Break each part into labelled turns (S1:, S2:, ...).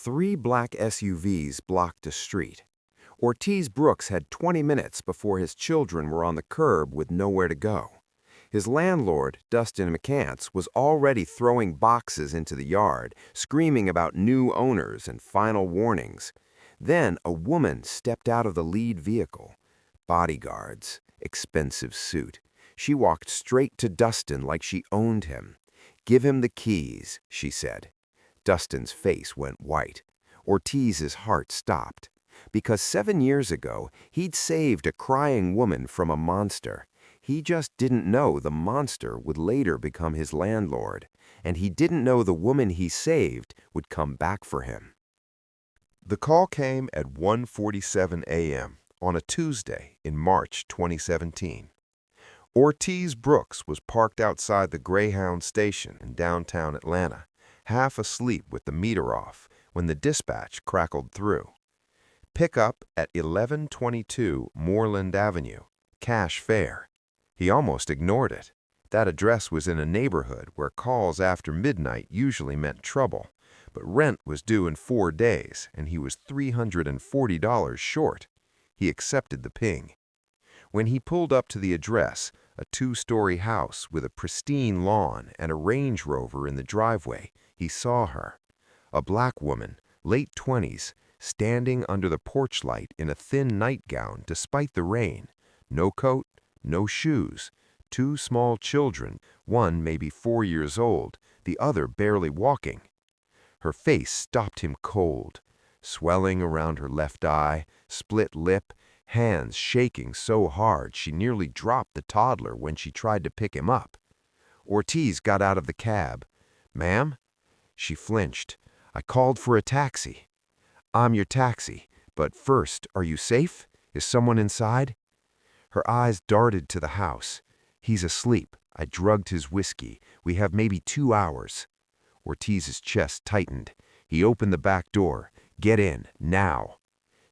S1: Three black SUVs blocked a street. Ortiz Brooks had 20 minutes before his children were on the curb with nowhere to go. His landlord, Dustin McCants, was already throwing boxes into the yard, screaming about new owners and final warnings. Then a woman stepped out of the lead vehicle. Bodyguards, expensive suit. She walked straight to Dustin like she owned him. "Give him the keys," she said. Dustin's face went white. Ortiz's heart stopped. Because 7 years ago, he'd saved a crying woman from a monster. He just didn't know the monster would later become his landlord, and he didn't know the woman he saved would come back for him.
S2: The call came at 1:47 a.m. on a Tuesday in March 2017. Ortiz Brooks was parked outside the Greyhound station in downtown Atlanta, half asleep with the meter off, when the dispatch crackled through. Pickup at 1122 Moreland Avenue, cash fare. He almost ignored it. That address was in a neighborhood where calls after midnight usually meant trouble, but rent was due in 4 days, and he was $340 short. He accepted the ping. When he pulled up to the address, a 2-story house with a pristine lawn and a Range Rover in the driveway, he saw her. A black woman, late 20s, standing under the porch light in a thin nightgown despite the rain. No coat, no shoes. 2 small children, one maybe 4 years old, the other barely walking. Her face stopped him cold. Swelling around her left eye, split lip, hands shaking so hard she nearly dropped the toddler when she tried to pick him up. Ortiz got out of the cab. "Ma'am?" She flinched. "I called for a taxi." "I'm your taxi, but first, are you safe? Is someone inside?" Her eyes darted to the house. "He's asleep. I drugged his whiskey. We have maybe 2 hours." Ortiz's chest tightened. He opened the back door. "Get in, now."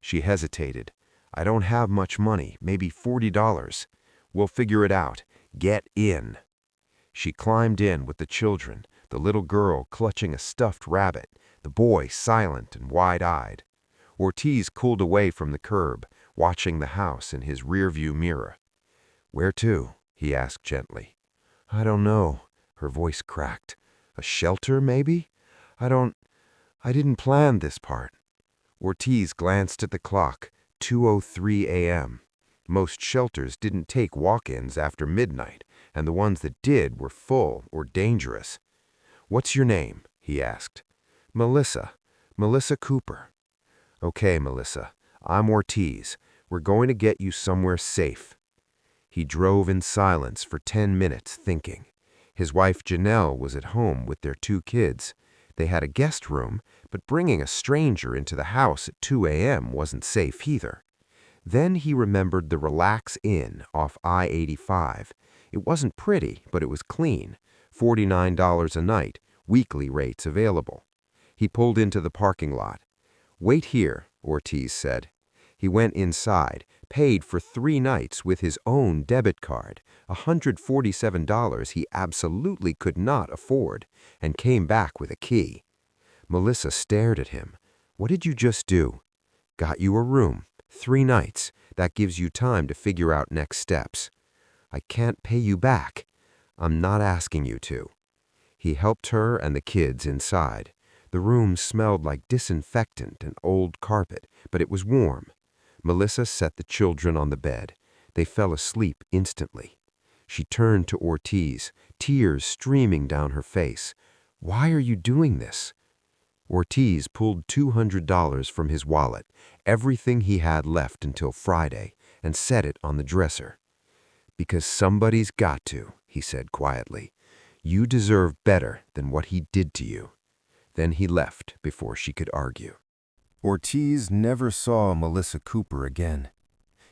S2: She hesitated. "I don't have much money, maybe $40. We'll figure it out. Get in." She climbed in with the children, the little girl clutching a stuffed rabbit, the boy silent and wide-eyed. Ortiz cooled away from the curb, watching the house in his rearview mirror. "Where to?" he asked gently. "I don't know." Her voice cracked. "A shelter, maybe? I didn't plan this part." Ortiz glanced at the clock. 2:03 a.m. Most shelters didn't take walk-ins after midnight, and the ones that did were full or dangerous. "What's your name?" he asked. "Melissa. Melissa Cooper." "Okay, Melissa. I'm Ortiz. We're going to get you somewhere safe." He drove in silence for 10 minutes thinking. His wife Janelle was at home with their 2 kids. They had a guest room, but bringing a stranger into the house at 2 a.m. wasn't safe either. Then he remembered the Relax Inn off I-85. It wasn't pretty, but it was clean. $49 a night, weekly rates available. He pulled into the parking lot. "Wait here," Ortiz said. He went inside, paid for 3 nights with his own debit card, $147 he absolutely could not afford, and came back with a key. Melissa stared at him. "What did you just do?" "Got you a room. 3 nights. That gives you time to figure out next steps." "I can't pay you back." "I'm not asking you to." He helped her and the kids inside. The room smelled like disinfectant and old carpet, but it was warm. Melissa set the children on the bed. They fell asleep instantly. She turned to Ortiz, tears streaming down her face. "Why are you doing this?" Ortiz pulled $200 from his wallet, everything he had left until Friday, and set it on the dresser. "Because somebody's got to," he said quietly. "You deserve better than what he did to you." Then he left before she could argue. Ortiz never saw Melissa Cooper again.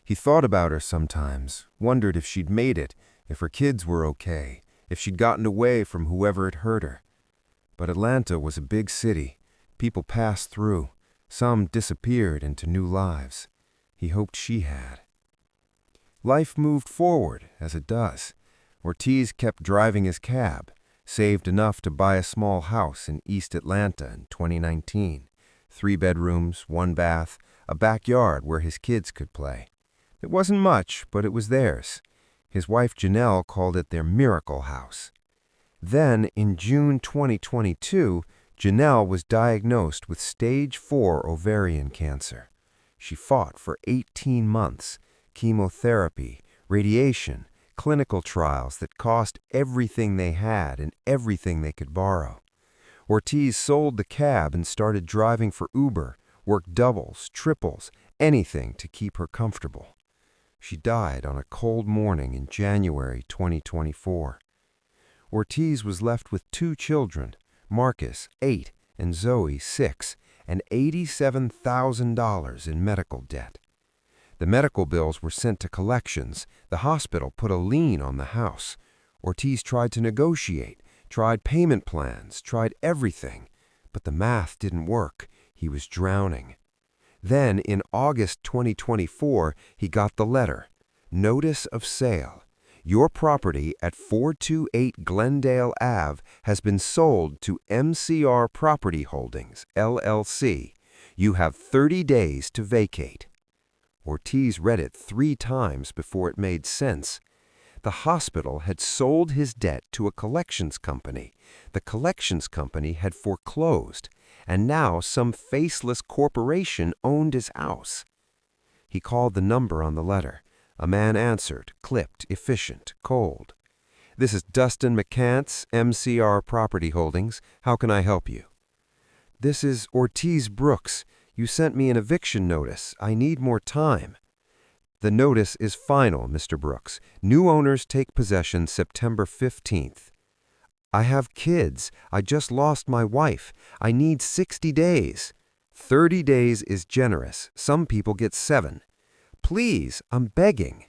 S2: He thought about her sometimes, wondered if she'd made it, if her kids were okay, if she'd gotten away from whoever had hurt her. But Atlanta was a big city. People passed through. Some disappeared into new lives. He hoped she had. Life moved forward, as it does. Ortiz kept driving his cab, saved enough to buy a small house in East Atlanta in 2019.
S1: 3 bedrooms, 1 bath, a backyard where his kids could play. It wasn't much, but it was theirs. His wife Janelle called it their miracle house. Then, in June 2022, Janelle was diagnosed with stage 4 ovarian cancer. She fought for 18 months, chemotherapy, radiation, clinical trials that cost everything they had and everything they could borrow. Ortiz sold the cab and started driving for Uber, worked doubles, triples, anything to keep her comfortable. She died on a cold morning in January 2024. Ortiz was left with 2 children, Marcus, 8, and Zoe, 6, and $87,000 in medical debt. The medical bills were sent to collections. The hospital put a lien on the house. Ortiz tried to negotiate, tried payment plans, tried everything, but the math didn't work. He was drowning. Then, in August 2024, he got the letter. Notice of sale. Your property at 428 Glendale Ave has been sold to MCR Property Holdings, LLC. You have 30 days to vacate. Ortiz read it 3 times before it made sense. The hospital had sold his debt to a collections company. The collections company had foreclosed, and now some faceless corporation owned his house. He called the number on the letter. A man answered, clipped, efficient, cold. This is Dustin McCants, MCR Property Holdings. How can I help you? This is Ortiz Brooks. You sent me an eviction notice. I need more time. The notice is final, Mr. Brooks. New owners take possession September 15th. I have kids. I just lost my wife. I need 60 days. 30 days is generous. Some people get 7. Please, I'm begging.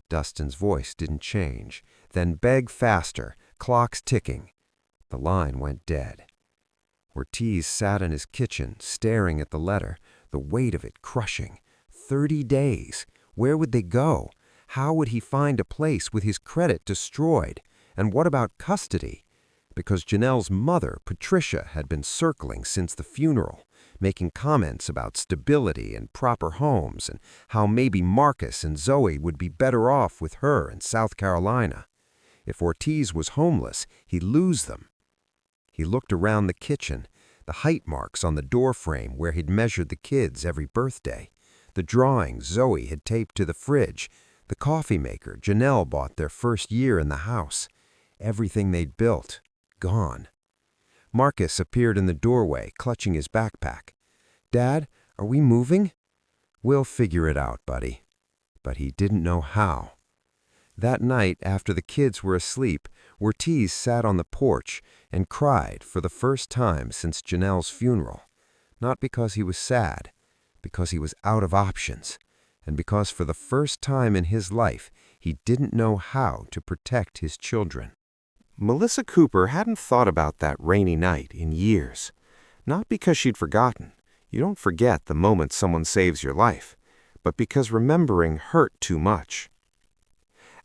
S1: Dustin's voice didn't change. Then beg faster. Clock's ticking. The line went dead. Ortiz sat in his kitchen, staring at the letter, the weight of it crushing. 30 days. Where would they go? How would he find a place with his credit destroyed? And what about custody? Because Janelle's mother, Patricia, had been circling since the funeral, making comments about stability and proper homes and how maybe Marcus and Zoe would be better off with her in South Carolina. If Ortiz was homeless, he'd lose them. He looked around the kitchen, the height marks on the doorframe where he'd measured the kids every birthday, the drawings Zoe had taped to the fridge, the coffee maker Janelle bought their first year in the house. Everything they'd built, gone. Marcus appeared in the doorway, clutching his backpack. Dad, are we moving? We'll figure it out, buddy. But he didn't know how. That night, after the kids were asleep, Ortiz sat on the porch and cried for the first time since Janelle's funeral. Not because he was sad, because he was out of options, and because for the first time in his life, he didn't know how to protect his children. Melissa Cooper hadn't thought about that rainy night in years. Not because she'd forgotten. You don't forget the moment someone saves your life, but because remembering hurt too much.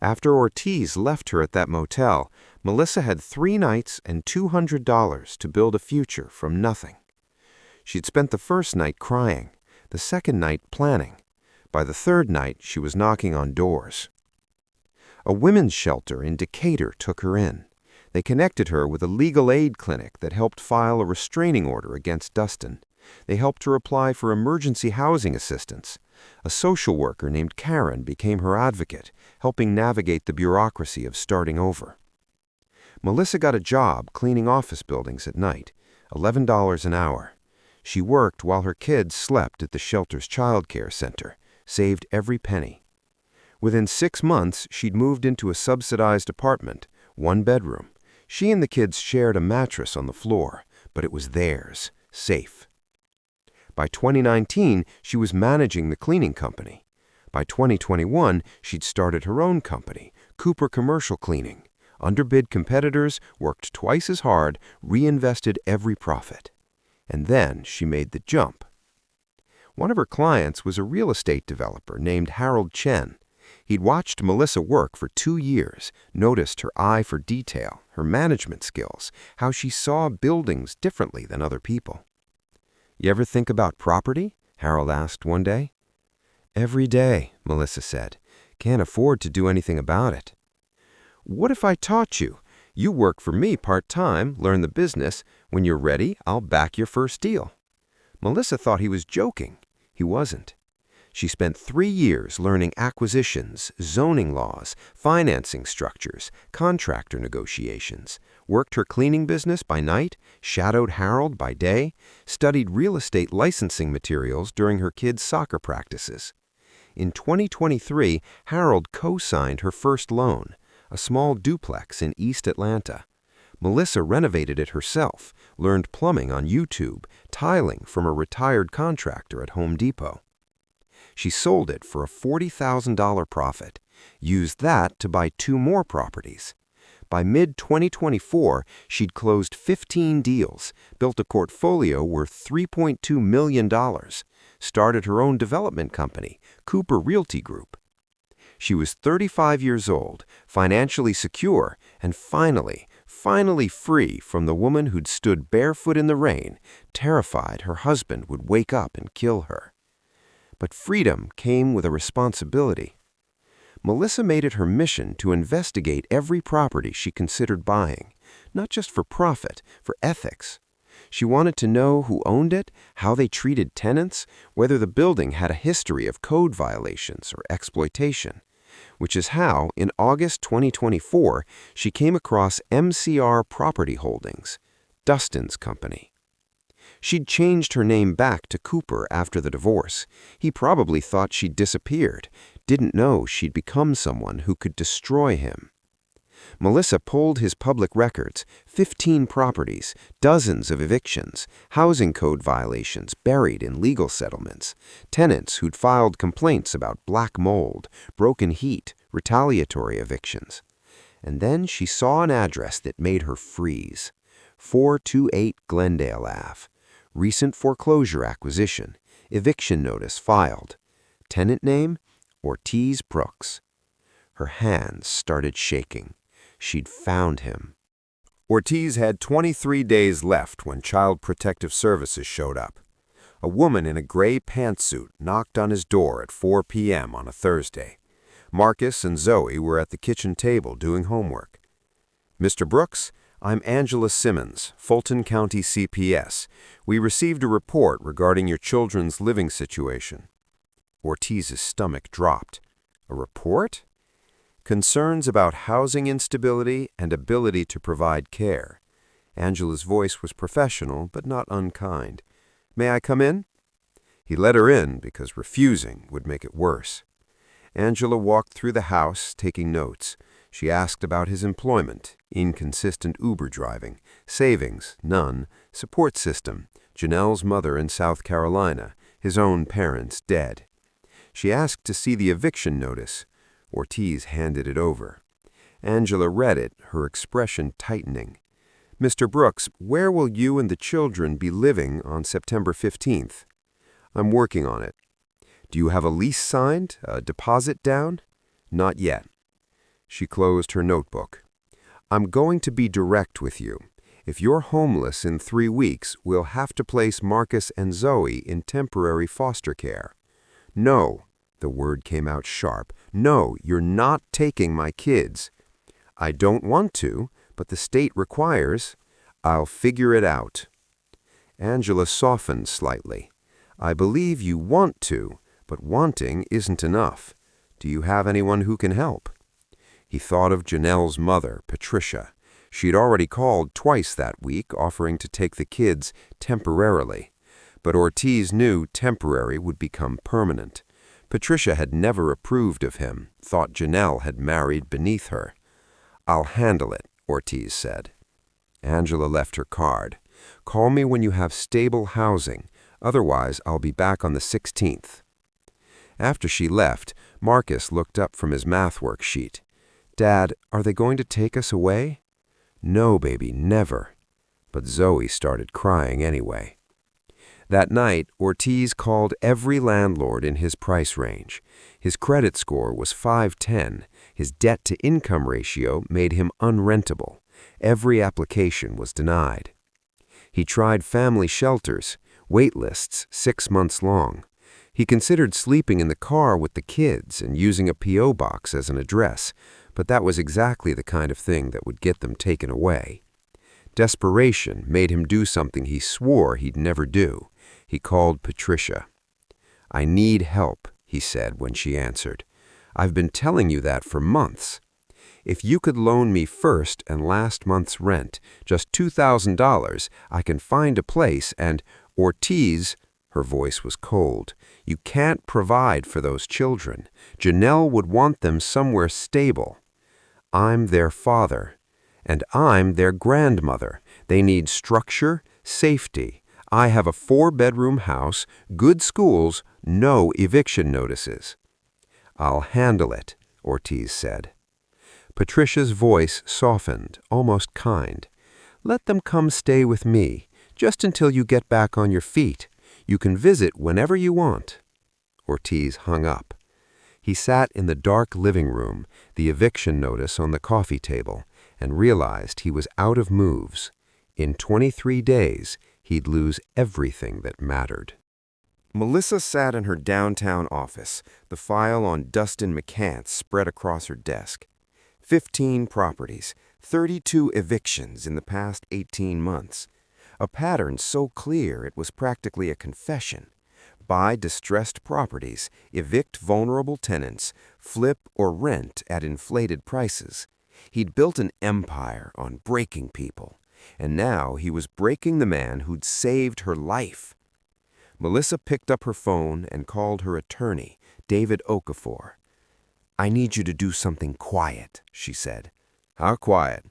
S1: After Ortiz left her at that motel, Melissa had 3 nights and $200 to build a future from nothing. She'd spent the first night crying, the second night planning. By the third night, she was knocking on doors. A women's shelter in Decatur took her in. They connected her with a legal aid clinic that helped file a restraining order against Dustin. They helped her apply for emergency housing assistance. A social worker named Karen became her advocate, helping navigate the bureaucracy of starting over. Melissa got a job cleaning office buildings at night, $11 an hour. She worked while her kids slept at the shelter's childcare center, saved every penny. Within 6 months, she'd moved into a subsidized apartment, 1 bedroom. She and the kids shared a mattress on the floor, but it was theirs, safe. By 2019, she was managing the cleaning company. By 2021, she'd started her own company, Cooper Commercial Cleaning. Underbid competitors, worked twice as hard, reinvested every profit. And then she made the jump. One of her clients was a real estate developer named Harold Chen. He'd watched Melissa work for 2 years, noticed her eye for detail, her management skills, how she saw buildings differently than other people. You ever think about property? Harold asked one day. Every day, Melissa said. Can't afford to do anything about it. What if I taught you? You work for me part-time, learn the business. When you're ready, I'll back your first deal. Melissa thought he was joking. He wasn't. She spent 3 years learning acquisitions, zoning laws, financing structures, contractor negotiations, worked her cleaning business by night, shadowed Harold by day, studied real estate licensing materials during her kids' soccer practices. In 2023, Harold co-signed her first loan, a small duplex in East Atlanta. Melissa renovated it herself, learned plumbing on YouTube, tiling from a retired contractor at Home Depot. She sold it for a $40,000 profit, used that to buy 2 more properties. By mid-2024, she'd closed 15 deals, built a portfolio worth $3.2 million, started her own development company, Cooper Realty Group. She was 35 years old, financially secure, and finally free from the woman who'd stood barefoot in the rain, terrified her husband would wake up and kill her. But freedom came with a responsibility. Melissa made it her mission to investigate every property she considered buying, not just for profit, for ethics. She wanted to know who owned it, how they treated tenants, whether the building had a history of code violations or exploitation, which is how, in August 2024, she came across MCR Property Holdings, Dustin's company. She'd changed her name back to Cooper after the divorce. He probably thought she'd disappeared, didn't know she'd become someone who could destroy him. Melissa pulled his public records, 15 properties, dozens of evictions, housing code violations buried in legal settlements, tenants who'd filed complaints about black mold, broken heat, retaliatory evictions. And then she saw an address that made her freeze. 428 Glendale Ave. Recent foreclosure acquisition. Eviction notice filed. Tenant name? Ortiz Brooks. Her hands started shaking. She'd found him. Ortiz had 23 days left when Child Protective Services showed up. A woman in a gray pantsuit knocked on his door at 4 p.m. on a Thursday. Marcus and Zoe were at the kitchen table doing homework. Mr. Brooks, I'm Angela Simmons, Fulton County CPS. We received a report regarding your children's living situation. Ortiz's stomach dropped. A report? Concerns about housing instability and ability to provide care. Angela's voice was professional, but not unkind. May I come in? He let her in because refusing would make it worse. Angela walked through the house, taking notes. She asked about his employment, inconsistent Uber driving, savings, none, support system, Janelle's mother in South Carolina, his own parents dead. She asked to see the eviction notice. Ortiz handed it over. Angela read it, her expression tightening. Mr. Brooks, where will you and the children be living on September 15th? I'm working on it. Do you have a lease signed, a deposit down? Not yet. She closed her notebook. I'm going to be direct with you. If you're homeless in 3 weeks, we'll have to place Marcus and Zoe in temporary foster care. No, the word came out sharp. No, you're not taking my kids. I don't want to, but the state requires. I'll figure it out. Angela softened slightly. I believe you want to, but wanting isn't enough. Do you have anyone who can help? He thought of Janelle's mother, Patricia. She'd already called twice that week, offering to take the kids temporarily. But Ortiz knew temporary would become permanent. Patricia had never approved of him, thought Janelle had married beneath her. I'll handle it, Ortiz said. Angela left her card. Call me when you have stable housing. Otherwise, I'll be back on the 16th. After she left, Marcus looked up from his math worksheet. Dad, are they going to take us away? No, baby, never. But Zoe started crying anyway. That night, Ortiz called every landlord in his price range. His credit score was 510. His debt-to-income ratio made him unrentable. Every application was denied. He tried family shelters. wait lists 6 months long. He considered sleeping in the car with the kids and using a P.O. box as an address, but that was exactly the kind of thing that would get them taken away. Desperation made him do something he swore he'd never do. He called Patricia. "I need help," he said when she answered. "I've been telling you that for months. If you could loan me first and last month's rent, just $2,000, I can find a place and, Ortiz," her voice was cold, "you can't provide for those children. Janelle would want them somewhere stable. I'm their father, and I'm their grandmother. They need structure, safety. I have a 4-bedroom house, good schools, no eviction notices." "I'll handle it," Ortiz said. Patricia's voice softened, almost kind. "Let them come stay with me, just until you get back on your feet. You can visit whenever you want." Ortiz hung up. He sat in the dark living room, the eviction notice on the coffee table, and realized he was out of moves. In 23 days, he'd lose everything that mattered. Melissa sat in her downtown office, the file on Dustin McCants spread across her desk. 15 properties, 32 evictions in the past 18 months. A pattern so clear it was practically a confession. Buy distressed properties, evict vulnerable tenants, flip or rent at inflated prices. He'd built an empire on breaking people, and now he was breaking the man who'd saved her life. Melissa picked up her phone and called her attorney, David Okafor. "I need you to do something quiet," she said. "How quiet?"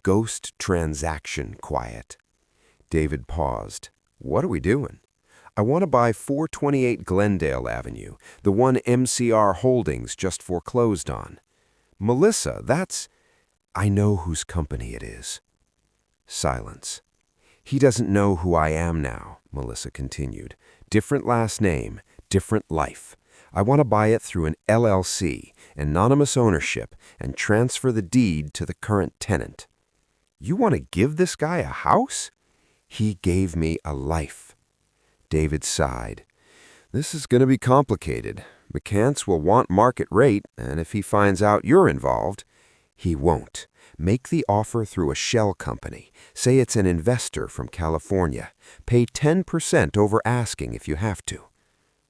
S1: "Ghost transaction quiet." David paused. "What are we doing?" "I want to buy 428 Glendale Avenue, the one MCR Holdings just foreclosed on." "Melissa, that's—" "I know whose company it is." Silence. "He doesn't know who I am now," Melissa continued. "Different last name, different life. I want to buy it through an LLC, anonymous ownership, and transfer the deed to the current tenant." "You want to give this guy a house?" "He gave me a life." David sighed. "This is going to be complicated. McCants will want market rate, and if he finds out you're involved—" "He won't. Make the offer through a shell company. Say it's an investor from California. Pay 10% over asking if you have to."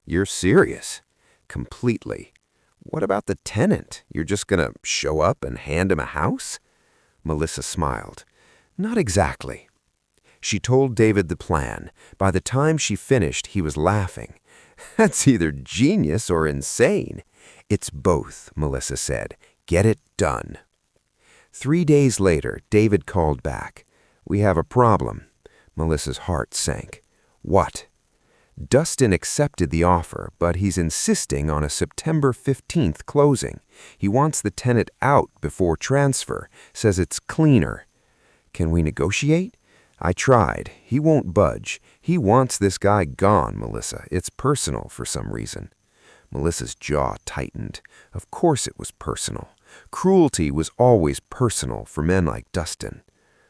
S1: "You're serious?" "Completely." "What about the tenant? You're just going to show up and hand him a house?" Melissa smiled. "Not exactly." She told David the plan. By the time she finished, he was laughing. "That's either genius or insane." "It's both," Melissa said. "Get it done." 3 days later, David called back. "We have a problem." Melissa's heart sank. "What?" "Dustin accepted the offer, but he's insisting on a September 15th closing. He wants the tenant out before transfer, says it's cleaner." "Can we negotiate?" "I tried. He won't budge. He wants this guy gone, Melissa. It's personal for some reason." Melissa's jaw tightened. Of course it was personal. Cruelty was always personal for men like Dustin.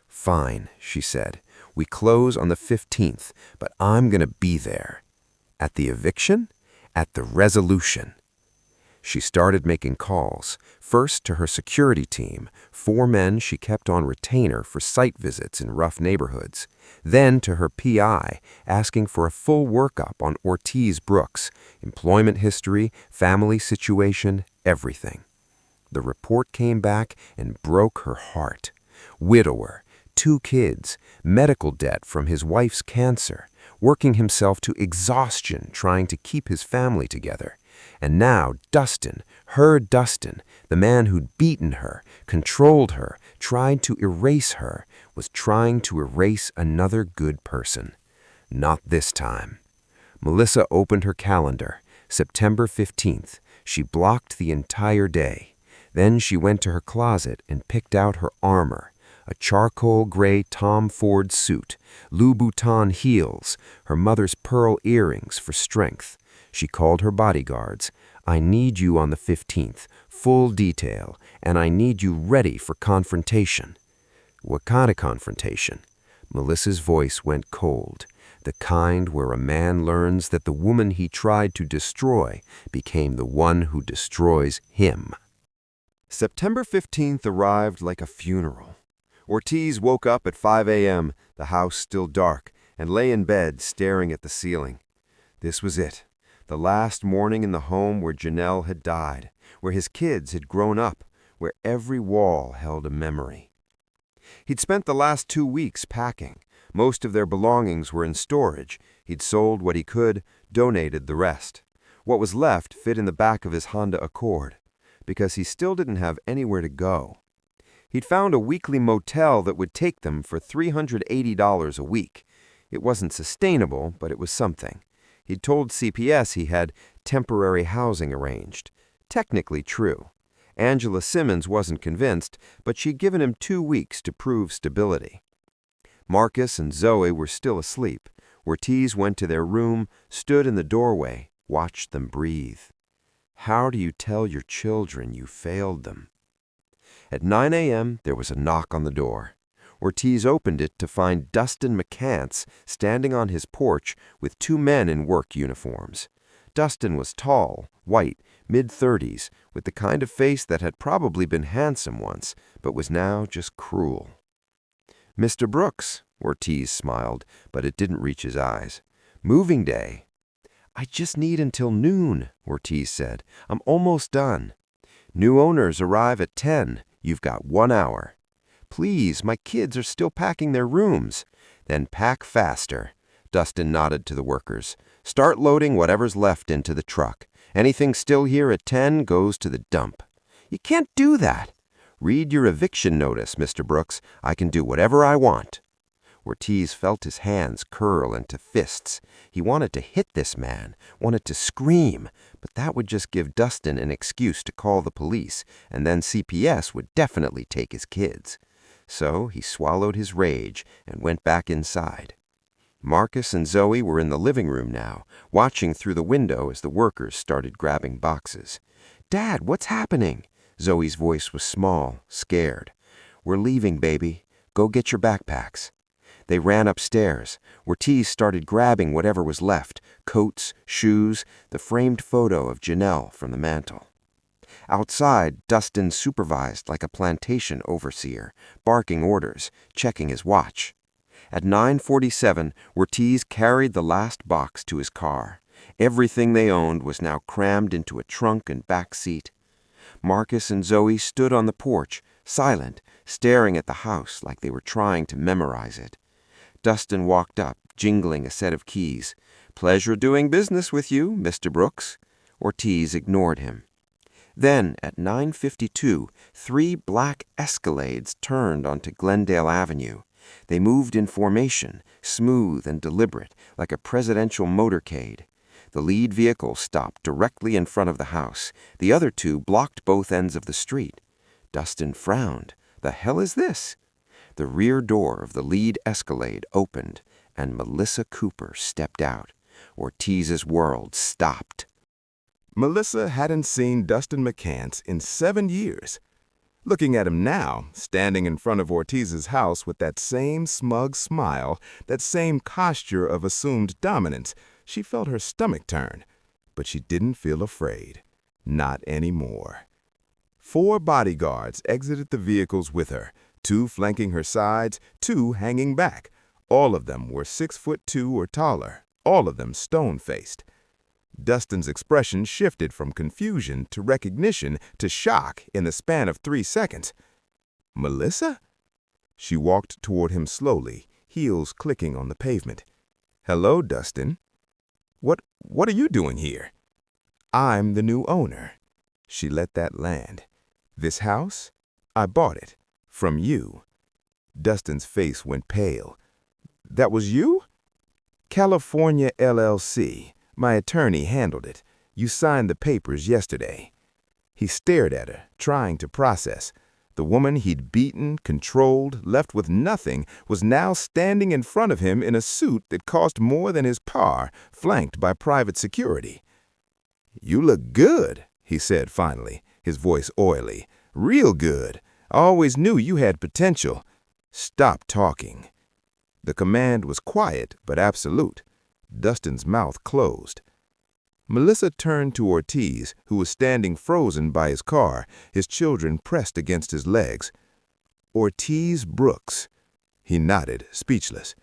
S1: "Fine," she said. "We close on the 15th, but I'm going to be there." "At the eviction?" "At the resolution." She started making calls, first to her security team, 4 men she kept on retainer for site visits in rough neighborhoods, then to her PI, asking for a full workup on Ortiz Brooks, employment history, family situation, everything. The report came back and broke her heart. Widower, 2 kids, medical debt from his wife's cancer, working himself to exhaustion trying to keep his family together. And now Dustin, her Dustin, the man who'd beaten her, controlled her, tried to erase her, was trying to erase another good person. Not this time. Melissa opened her calendar. September 15th. She blocked the entire day. Then she went to her closet and picked out her armor. A charcoal gray Tom Ford suit, Louboutin heels, her mother's pearl earrings for strength. She called her bodyguards. "I need you on the 15th, full detail, and I need you ready for confrontation." "What kind of confrontation?" Melissa's voice went cold. the kind where a man learns that the woman he tried to destroy became the one who destroys him. September 15th arrived like a funeral. Ortiz woke up at 5 a.m., the house still dark, and lay in bed staring at the ceiling. This was it, the last morning in the home where Janelle had died, where his kids had grown up, where every wall held a memory. He'd spent the last 2 weeks packing. Most of their belongings were in storage. He'd sold what he could, donated the rest. What was left fit in the back of his Honda Accord, because he still didn't have anywhere to go. He'd found a weekly motel that would take them for $380 a week. It wasn't sustainable, but it was something. He'd told CPS he had temporary housing arranged. Technically true. Angela Simmons wasn't convinced, but she'd given him 2 weeks to prove stability. Marcus and Zoe were still asleep. Ortiz went to their room, stood in the doorway, watched them breathe. How do you tell your children you failed them? At 9 a.m., there was a knock on the door. Ortiz opened it to find Dustin McCants standing on his porch with 2 men in work uniforms. Dustin was tall, white, mid-30s, with the kind of face that had probably been handsome once, but was now just cruel. "Mr. Brooks," Ortiz smiled, but it didn't reach his eyes. "Moving day." "I just need until noon," Ortiz said. "I'm almost done." "New owners arrive at 10. You've got 1 hour." "Please, my kids are still packing their rooms." "Then pack faster." Dustin nodded to the workers. "Start loading whatever's left into the truck. Anything still here at 10 goes to the dump." "You can't do that." "Read your eviction notice, Mr. Brooks. I can do whatever I want." Ortiz felt his hands curl into fists. He wanted to hit this man, wanted to scream, but that would just give Dustin an excuse to call the police, and then CPS would definitely take his kids. So he swallowed his rage and went back inside. Marcus and Zoe were in the living room now, watching through the window as the workers started grabbing boxes. "Dad, what's happening?" Zoe's voice was small, scared. "We're leaving, baby. Go get your backpacks." They ran upstairs. Ortiz started grabbing whatever was left, coats, shoes, the framed photo of Janelle from the mantel. Outside, Dustin supervised like a plantation overseer, barking orders, checking his watch. At 9:47, Ortiz carried the last box to his car. Everything they owned was now crammed into a trunk and back seat. Marcus and Zoe stood on the porch, silent, staring at the house like they were trying to memorize it. Dustin walked up, jingling a set of keys. "Pleasure doing business with you, Mr. Brooks." Ortiz ignored him. Then, at 9:52, 3 black Escalades turned onto Glendale Avenue. They moved in formation, smooth and deliberate, like a presidential motorcade. The lead vehicle stopped directly in front of the house. The other 2 blocked both ends of the street. Dustin frowned. The hell is this? The rear door of the lead Escalade opened, and Melissa Cooper stepped out. Ortiz's world stopped.
S2: Melissa hadn't seen Dustin McCants in 7 years. Looking at him now, standing in front of Ortiz's house with that same smug smile, that same posture of assumed dominance, she felt her stomach turn. But she didn't feel afraid. Not anymore. 4 bodyguards exited the vehicles with her, 2 flanking her sides, 2 hanging back. All of them were 6'2" or taller, all of them stone-faced. Dustin's expression shifted from confusion to recognition to shock in the span of 3 seconds. "Melissa?" She walked toward him slowly, heels clicking on the pavement. "Hello, Dustin. What are you doing here?" "I'm the new owner." She let that land. "This house? I bought it. From you." Dustin's face went pale. "That was you?" "California LLC. My attorney handled it. You signed the papers yesterday." He stared at her, trying to process. The woman he'd beaten, controlled, left with nothing, was now standing in front of him in a suit that cost more than his par, flanked by private security. "You look good," he said finally, his voice oily. "Real good. I always knew you had potential. Stop talking."
S1: The command was quiet but absolute. Dustin's mouth closed. Melissa turned to Ortiz, who was standing frozen by his car, his children pressed against his legs. "Ortiz Brooks." He nodded, speechless.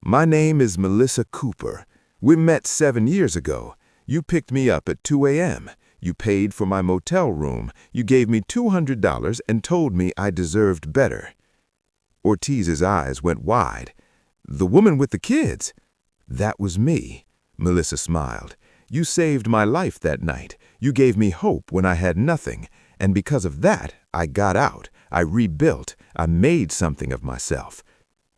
S1: "My name is Melissa Cooper. We met 7 years ago. You picked me up at 2 a.m. You paid for my motel room. You gave me $200 and told me I deserved better." Ortiz's eyes went wide. "The woman with the kids?" "That was me," Melissa smiled. "You saved my life that night. You gave me hope when I had nothing. And because of that, I got out. I rebuilt. I made something of myself."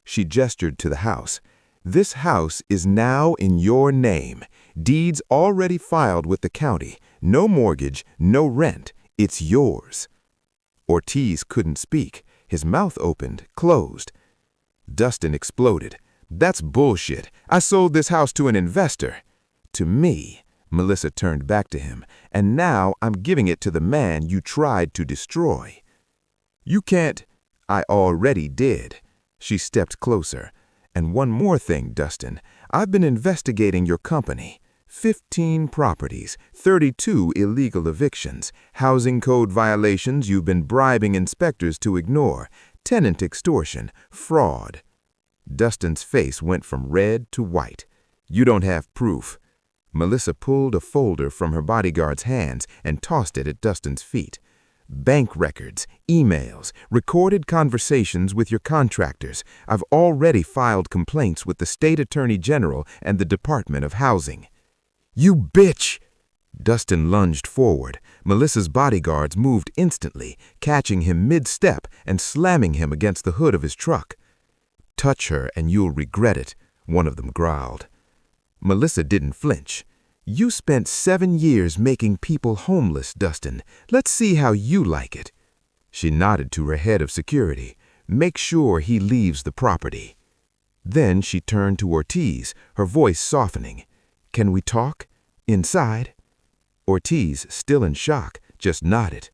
S1: She gestured to the house. "This house is now in your name. Deeds already filed with the county. No mortgage, no rent. It's yours." Ortiz couldn't speak. His mouth opened, closed. Dustin exploded. "That's bullshit. I sold this house to an investor." "To me," Melissa turned back to him, "and now I'm giving it to the man you tried to destroy." "You can't—" "I already did." She stepped closer. "And one more thing, Dustin. I've been investigating your company. 15 properties, 32 illegal evictions, housing code violations you've been bribing inspectors to ignore, tenant extortion, fraud." Dustin's face went from red to white. "You don't have proof." Melissa pulled a folder from her bodyguard's hands and tossed it at Dustin's feet. "Bank records, emails, recorded conversations with your contractors. I've already filed complaints with the State Attorney General and the Department of Housing." "You bitch!" Dustin lunged forward. Melissa's bodyguards moved instantly, catching him mid-step and slamming him against the hood of his truck. "Touch her and you'll regret it," one of them growled. Melissa didn't flinch. "You spent 7 years making people homeless, Dustin. Let's see how you like it." She nodded to her head of security. "Make sure he leaves the property." Then she turned to Ortiz, her voice softening. "Can we talk? Inside?" Ortiz, still in shock, just nodded.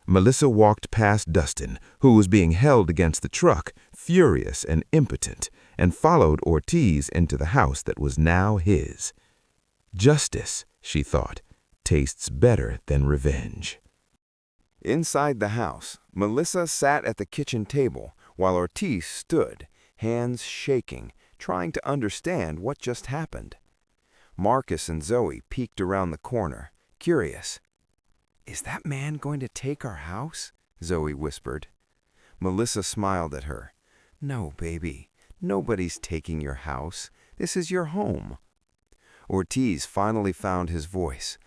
S1: Melissa walked past Dustin, who was being held against the truck, furious and impotent, and followed Ortiz into the house that was now his. Justice, she thought, tastes better than revenge. Inside the house, Melissa sat at the kitchen table while Ortiz stood, hands shaking, trying to understand what just happened. Marcus and Zoe peeked around the corner, curious. "Is that man going to take our house?" Zoe whispered. Melissa smiled at her. "No, baby. Nobody's taking your house. This is your home." Ortiz finally found his voice.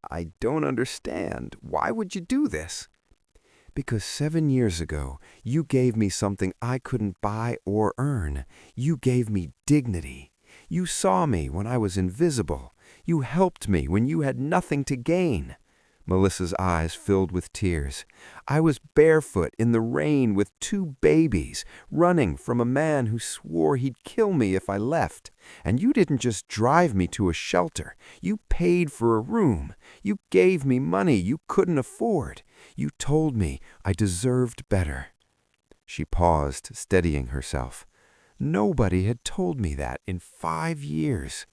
S1: "I don't understand. Why would you do this?" "Because 7 years ago, you gave me something I couldn't buy or earn. You gave me dignity. You saw me when I was invisible. You helped me when you had nothing to gain." Melissa's eyes filled with tears. "I was barefoot in the rain with 2 babies, running from a man who swore he'd kill me if I left. And you didn't just drive me to a shelter. You paid for a room. You gave me money you couldn't afford. You told me I deserved better." She paused, steadying herself. "Nobody had told me that in 5 years."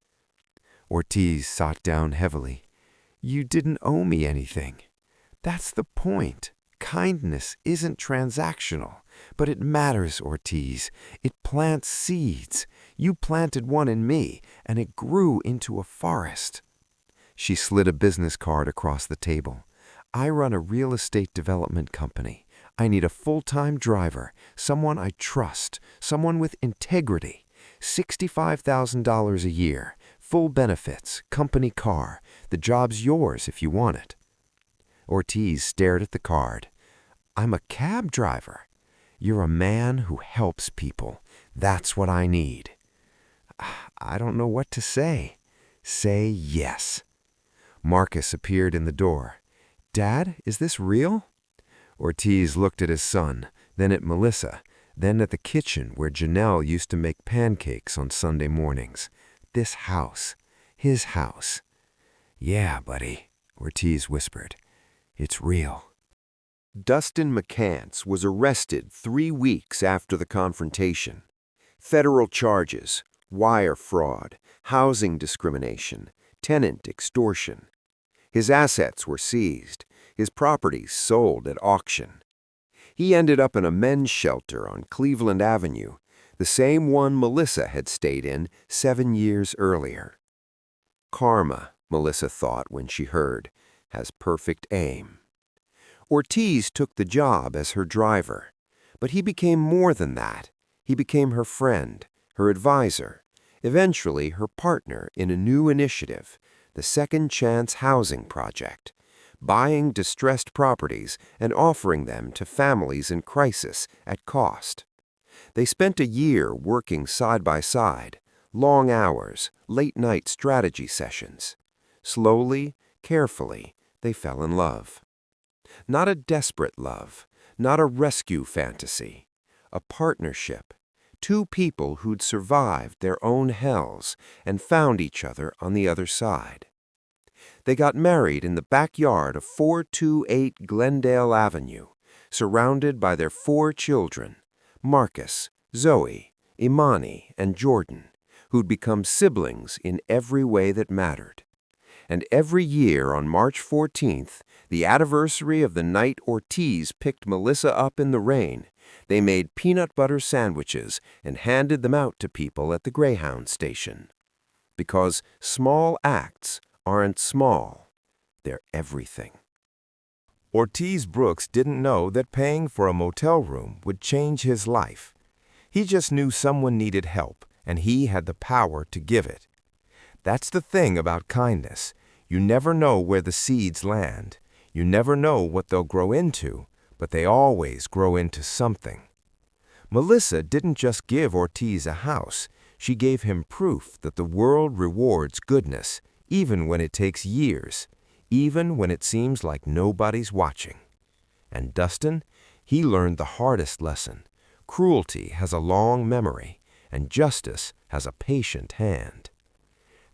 S1: Ortiz sat down heavily. "You didn't owe me anything. That's the point. Kindness isn't transactional, but it matters, Ortiz. It plants seeds. You planted one in me, and it grew into a forest." She slid a business card across the table. "I run a real estate development company. I need a full-time driver, someone I trust, someone with integrity. $65,000 a year. Full benefits, company car. The job's yours if you want it." Ortiz stared at the card. "I'm a cab driver." "You're a man who helps people. That's what I need." "I don't know what to say." "Say yes." Marcus appeared in the door. "Dad, is this real?" Ortiz looked at his son, then at Melissa, then at the kitchen where Janelle used to make pancakes on Sunday mornings. This house. His house. "Yeah, buddy," Ortiz whispered. "It's real." Dustin McCants was arrested 3 weeks after the confrontation. Federal charges, wire fraud, housing discrimination, tenant extortion. His assets were seized, his properties sold at auction. He ended up in a men's shelter on Cleveland Avenue, the same one Melissa had stayed in 7 years earlier. Karma, Melissa thought when she heard, has perfect aim. Ortiz took the job as her driver, but he became more than that. He became her friend, her advisor, eventually her partner in a new initiative, the Second Chance Housing Project, buying distressed properties and offering them to families in crisis at cost. They spent a year working side by side, long hours, late-night strategy sessions. Slowly, carefully, they fell in love. Not a desperate love, not a rescue fantasy, a partnership. Two people who'd survived their own hells and found each other on the other side. They got married in the backyard of 428 Glendale Avenue, surrounded by their 4 children, Marcus, Zoe, Imani, and Jordan, who'd become siblings in every way that mattered. And every year on March 14th, the anniversary of the night Ortiz picked Melissa up in the rain, they made peanut butter sandwiches and handed them out to people at the Greyhound station. Because small acts aren't small, they're everything.
S2: Ortiz Brooks didn't know that paying for a motel room would change his life. He just knew someone needed help, and he had the power to give it. That's the thing about kindness. You never know where the seeds land. You never know what they'll grow into, but they always grow into something. Melissa didn't just give Ortiz a house. She gave him proof that the world rewards goodness, even when it takes years, even when it seems like nobody's watching. And Dustin, he learned the hardest lesson. Cruelty has a long memory, and justice has a patient hand.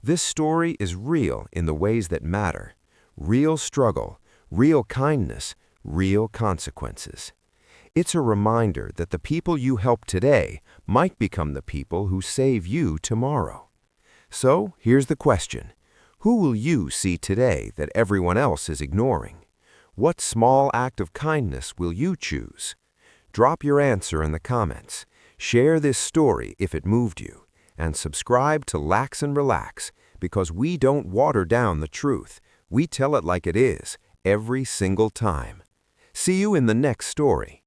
S2: This story is real in the ways that matter. Real struggle, real kindness, real consequences. It's a reminder that the people you help today might become the people who save you tomorrow. So here's the question. Who will you see today that everyone else is ignoring? What small act of kindness will you choose? Drop your answer in the comments. Share this story if it moved you. And subscribe to Lax and Relax, because we don't water down the truth. We tell it like it is, every single time. See you in the next story.